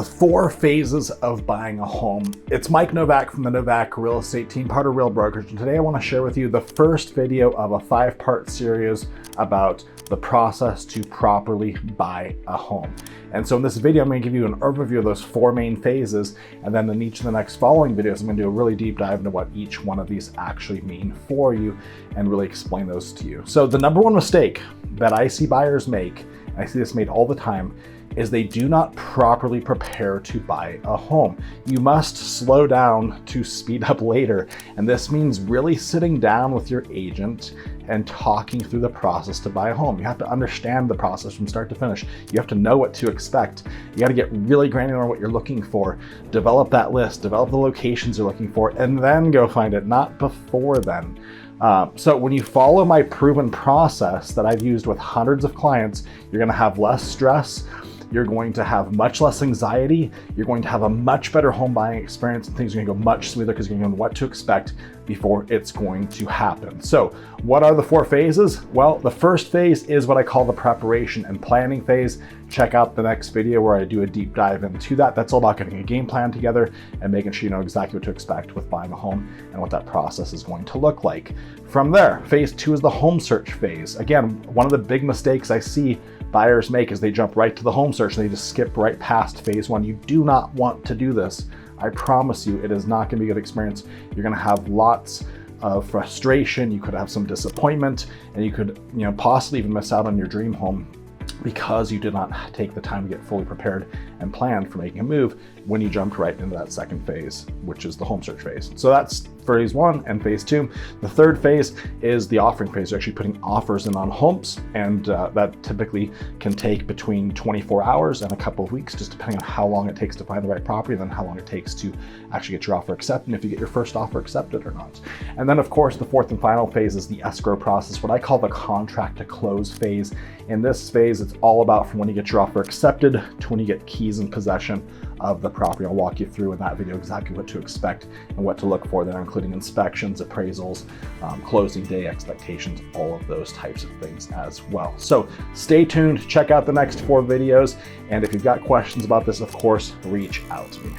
The 4 phases of buying a home. It's Mike Novak from the Novak Real Estate Team, part of Real Brokerage, and today I want to share with you the first video of a 5-part series about the process to properly buy a home. And so in this video, I'm going to give you an overview of those 4 main phases, and then in each of the next following videos, I'm going to do a really deep dive into what each one of these actually mean for you and really explain those to you. So the number one mistake that I see buyers make, and I see this made all the time, is they do not properly prepare to buy a home. You must slow down to speed up later. And this means really sitting down with your agent and talking through the process to buy a home. You have to understand the process from start to finish. You have to know what to expect. You got to get really granular on what you're looking for. Develop that list, develop the locations you're looking for, and then go find it, not before then. So when you follow my proven process that I've used with hundreds of clients, you're gonna have less stress, you're going to have much less anxiety, you're going to have a much better home buying experience, and things are gonna go much smoother because you're gonna know what to expect before it's going to happen. So what are the 4 phases? Well, the first phase is what I call the preparation and planning phase. Check out the next video where I do a deep dive into that. That's all about getting a game plan together and making sure you know exactly what to expect with buying a home and what that process is going to look like. From there, phase 2 is the home search phase. Again, one of the big mistakes I see buyers make is they jump right to the home search and they just skip right past phase 1. You do not want to do this. I promise you, it is not going to be a good experience. You're going to have lots of frustration. You could have some disappointment, and you could, possibly even miss out on your dream home because you did not take the time to get fully prepared and planned for making a move when you jumped right into that second phase, which is the home search phase. So that's phase 1 and phase 2. The third phase is the offering phase. You're actually putting offers in on homes, and that typically can take between 24 hours and a couple of weeks, just depending on how long it takes to find the right property, and then how long it takes to actually get your offer accepted, and if you get your first offer accepted or not. And then of course, the fourth and final phase is the escrow process, what I call the contract to close phase. In this phase, it's all about from when you get your offer accepted to when you get keys in possession of the property. I'll walk you through in that video exactly what to expect and what to look for there, including inspections, appraisals, closing day expectations, all of those types of things as well. So stay tuned, check out the next 4 videos, and if you've got questions about this, of course, reach out to me.